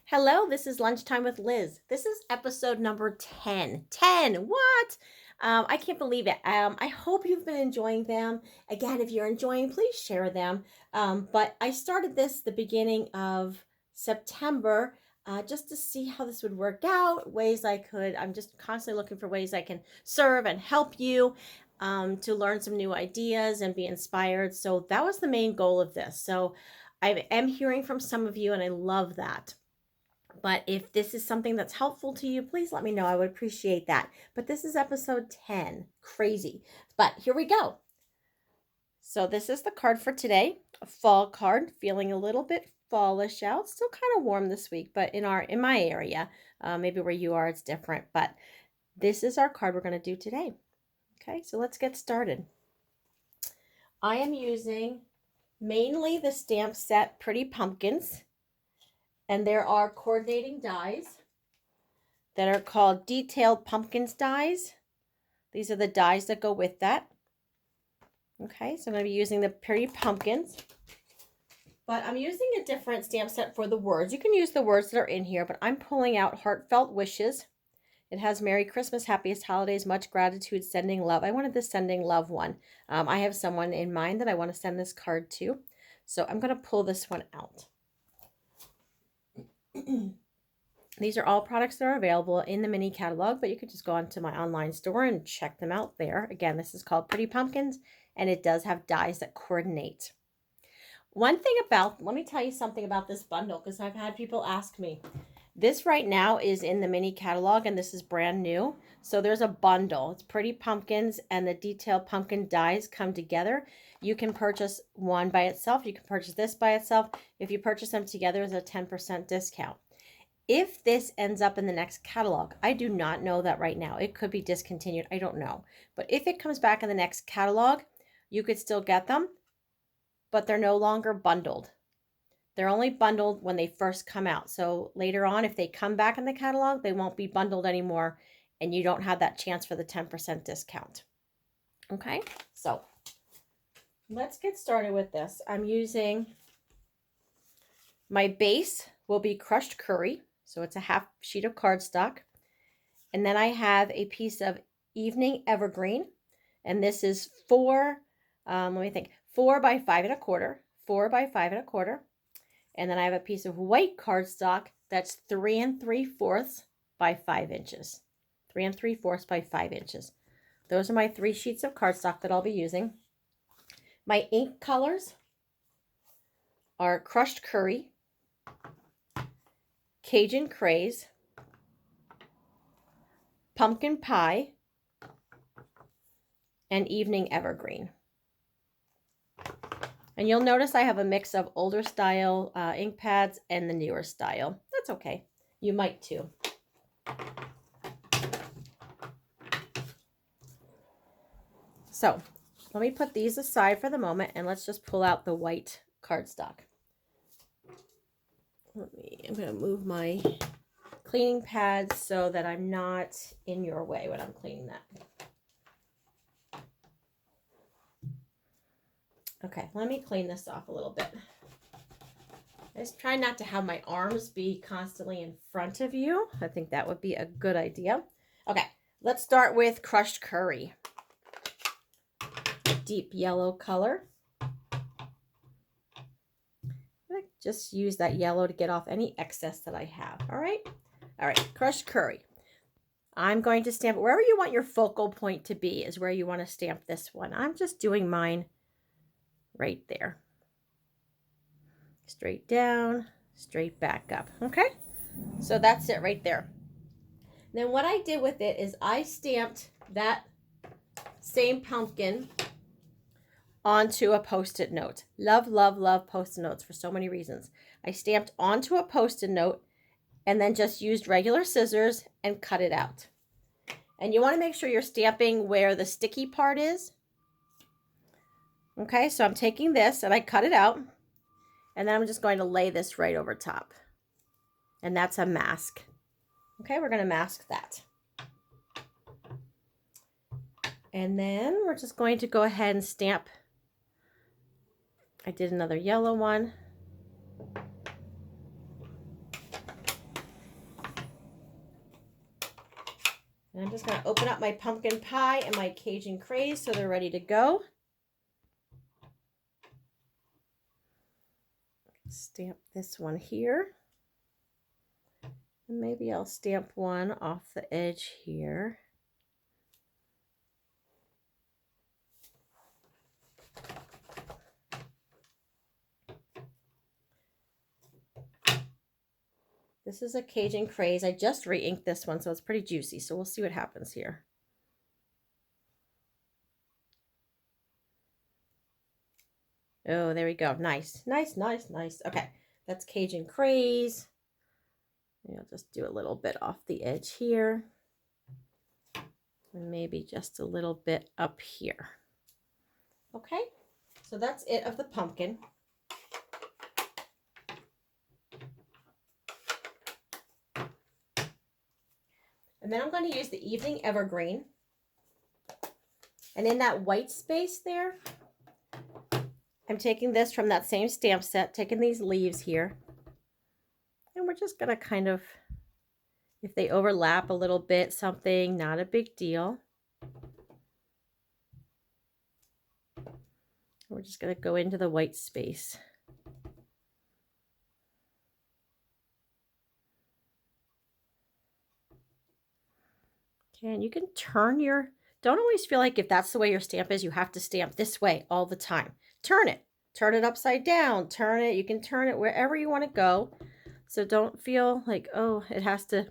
Hello, this is Lunchtime with Liz. This is episode number 10. 10, what? I can't believe it. I hope you've been enjoying them. Again, if you're enjoying, please share them. But I started this the beginning of September just to see how this would work out, ways I could. I'm just constantly looking for ways I can serve and help you to learn some new ideas and be inspired. So that was the main goal of this. So I am hearing from some of you, and I love that. But if this is something that's helpful to you, please let me know. I would appreciate that. But this is episode 10. Crazy. But here we go. So this is the card for today. A fall card. Feeling a little bit fallish out. Still kind of warm this week, but in my area, maybe where you are, it's different. But this is our card we're going to do today. Okay, so let's get started. I am using mainly the stamp set Pretty Pumpkins. And there are coordinating dies that are called Detailed Pumpkins dies. These are the dies that go with that. Okay, so I'm going to be using the Pretty Pumpkins. But I'm using a different stamp set for the words. You can use the words that are in here, but I'm pulling out Heartfelt Wishes. It has Merry Christmas, Happiest Holidays, Much Gratitude, Sending Love. I wanted the Sending Love one. I have someone in mind that I want to send this card to. So I'm going to pull this one out. These are all products that are available in the mini catalog, but you could just go onto my online store and check them out there. Again, this is called Pretty Pumpkins, and it does have dies that coordinate. Let me tell you something about this bundle, because I've had people ask me. This right now is in the mini catalog, and this is brand new. So there's a bundle. It's Pretty Pumpkins and the Detailed Pumpkin dies come together. You can purchase one by itself. You can purchase this by itself. If you purchase them together, there's a 10% discount. If this ends up in the next catalog, I do not know that right now. It could be discontinued. I don't know. But if it comes back in the next catalog, you could still get them, but they're no longer bundled. They're only bundled when they first come out. So later on, if they come back in the catalog, they won't be bundled anymore, and you don't have that chance for the 10% discount. Okay, so let's get started with this. I'm using my base will be crushed curry. So it's a half sheet of cardstock. And then I have a piece of evening evergreen. And this is 4 by 5 1/4, 4 by 5 1/4. And then I have a piece of white cardstock that's 3 3/4 by 5 inches. 3 3/4 by 5 inches. Those are my 3 sheets of cardstock that I'll be using. My ink colors are crushed curry, Cajun Craze, Pumpkin Pie, and Evening Evergreen. And you'll notice I have a mix of older style ink pads and the newer style. That's okay. You might too. So let me put these aside for the moment, and let's just pull out the white cardstock. I'm going to move my cleaning pads so that I'm not in your way when I'm cleaning that. Okay, let me clean this off a little bit. I just try not to have my arms be constantly in front of you. I think that would be a good idea. Okay, let's start with crushed curry. Deep yellow color. Just use that yellow to get off any excess that I have. All right, crushed curry. I'm going to stamp it wherever you want your focal point to be is where you want to stamp this one. I'm just doing mine right there. Straight down, straight back up. Okay, so that's it right there. Then what I did with it is I stamped that same pumpkin onto a Post-it note. Love, love, love Post-it notes for so many reasons. I stamped onto a Post-it note and then just used regular scissors and cut it out. And you want to make sure you're stamping where the sticky part is. Okay, so I'm taking this and I cut it out. And then I'm just going to lay this right over top. And that's a mask. Okay, we're going to mask that. And then we're just going to go ahead and stamp. I did another yellow one. And I'm just going to open up my pumpkin pie and my Cajun craze so they're ready to go. Stamp this one here. And maybe I'll stamp one off the edge here. This is a Cajun craze. I just re-inked this one, so it's pretty juicy. So we'll see what happens here. Oh, there we go. Nice, nice, nice, nice. Okay, that's Cajun craze. Maybe I'll just do a little bit off the edge here. And maybe just a little bit up here. Okay, so that's it of the pumpkin. And then I'm going to use the Evening Evergreen. And in that white space there, I'm taking this from that same stamp set, taking these leaves here. And we're just going to kind of, if they overlap a little bit, something, not a big deal. We're just going to go into the white space. Okay, and you can turn your, don't always feel like if that's the way your stamp is, you have to stamp this way all the time. Turn it upside down, turn it. You can turn it wherever you want to go. So don't feel like, oh, it has to,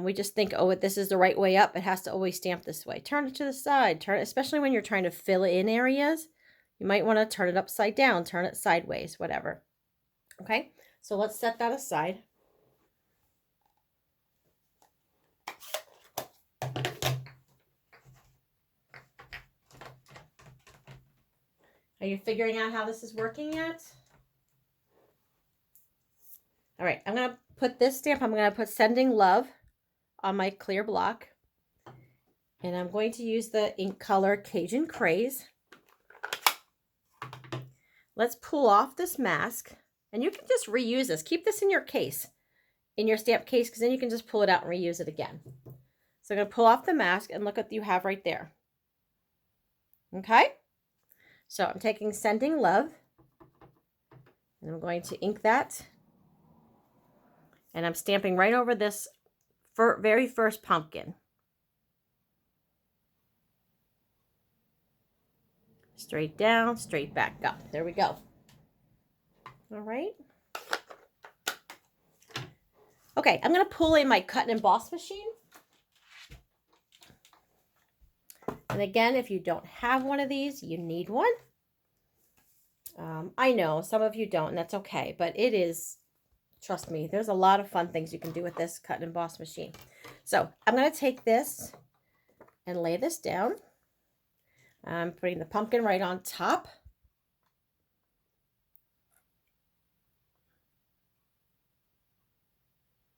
we just think, oh, this is the right way up. It has to always stamp this way. Turn it to the side, turn it, especially when you're trying to fill in areas. You might want to turn it upside down, turn it sideways, whatever. Okay, so let's set that aside. Are you figuring out how this is working yet? All right, I'm going to put this stamp, I'm going to put Sending Love on my clear block. And I'm going to use the ink color Cajun Craze. Let's pull off this mask. And you can just reuse this. Keep this in your case, in your stamp case, because then you can just pull it out and reuse it again. So I'm going to pull off the mask and look what you have right there. Okay? So I'm taking Sending Love, and I'm going to ink that. And I'm stamping right over this very first pumpkin. Straight down, straight back up. There we go. All right. Okay, I'm going to pull in my cut and emboss machine. And again, if you don't have one of these, you need one. I know some of you don't, and that's okay, but it is, trust me, there's a lot of fun things you can do with this cut and emboss machine. So I'm going to take this and lay this down. I'm putting the pumpkin right on top.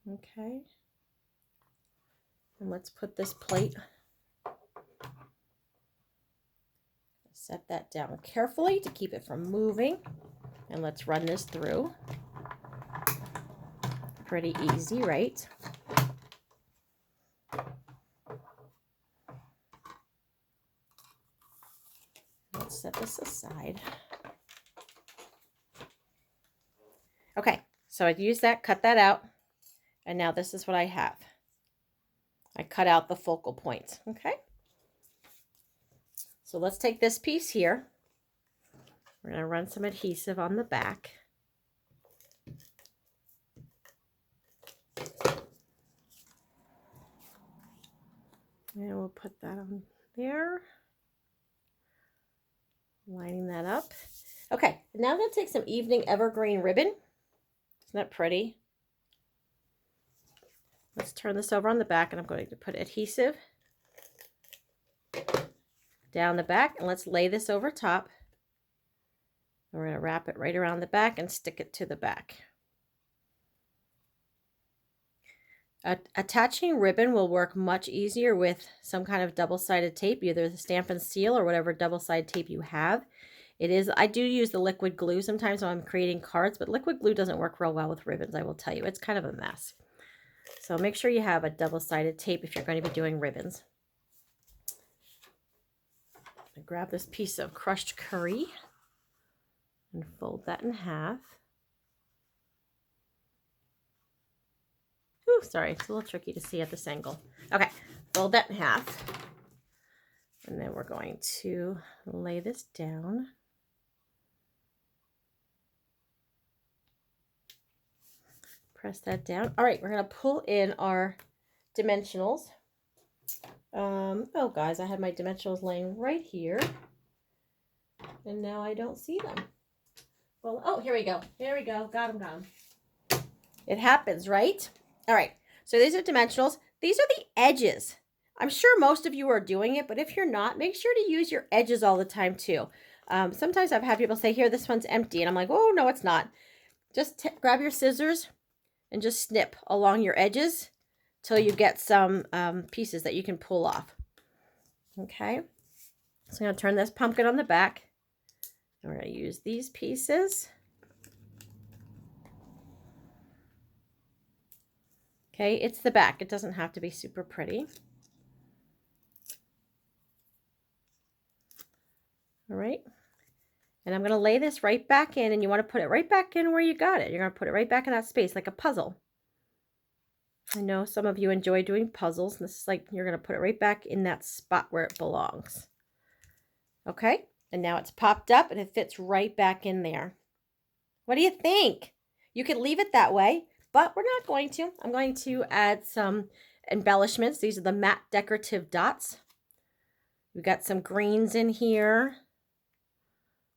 Okay. And let's put this plate. Set that down carefully to keep it from moving. And let's run this through. Pretty easy, right? Let's set this aside. Okay, so I used that, cut that out, and now this is what I have. I cut out the focal point, okay? So let's take this piece here. We're going to run some adhesive on the back. And we'll put that on there. Lining that up. Okay, now I'm going to take some Evening Evergreen ribbon. Isn't that pretty? Let's turn this over on the back, and I'm going to put adhesive down the back, and let's lay this over top. We're going to wrap it right around the back and stick it to the back. Attaching ribbon will work much easier with some kind of double-sided tape, either the Stamp and Seal or whatever double-sided tape you have. I do use the liquid glue sometimes when I'm creating cards, but liquid glue doesn't work real well with ribbons, I will tell you. It's kind of a mess. So make sure you have a double-sided tape if you're going to be doing ribbons. I grab this piece of crushed curry and fold that in half. Ooh, sorry, it's a little tricky to see at this angle. Okay, fold that in half. And then we're going to lay this down. Press that down. All right, we're going to pull in our dimensionals. Oh, guys, I had my dimensionals laying right here. And now I don't see them. Well, oh, here we go. Here we go. Got them. It happens, right? All right, so these are dimensionals. These are the edges. I'm sure most of you are doing it, but if you're not, make sure to use your edges all the time too. Sometimes I've had people say, here, this one's empty. And I'm like, oh, no, it's not. Just grab your scissors and just snip along your edges till you get some pieces that you can pull off. Okay, so I'm going to turn this pumpkin on the back. And we're going to use these pieces. Okay, it's the back. It doesn't have to be super pretty. All right. And I'm going to lay this right back in, and you want to put it right back in where you got it. You're going to put it right back in that space like a puzzle. I know some of you enjoy doing puzzles. And this is like you're going to put it right back in that spot where it belongs. Okay, and now it's popped up and it fits right back in there. What do you think? You could leave it that way, but we're not going to. I'm going to add some embellishments. These are the matte decorative dots. We've got some greens in here.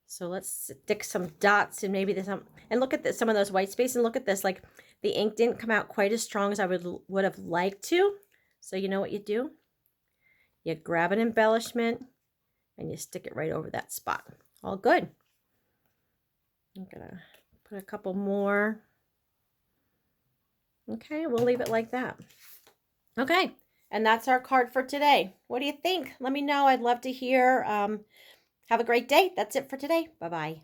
So let's stick some dots and maybe this, and look at this, some of those white space, and look at this, like the ink didn't come out quite as strong as I would have liked to. So you know what you do? You grab an embellishment and you stick it right over that spot. All good. I'm gonna put a couple more. Okay, we'll leave it like that. Okay, and that's our card for today. What do you think? Let me know. I'd love to hear. Have a great day. That's it for today. Bye-bye.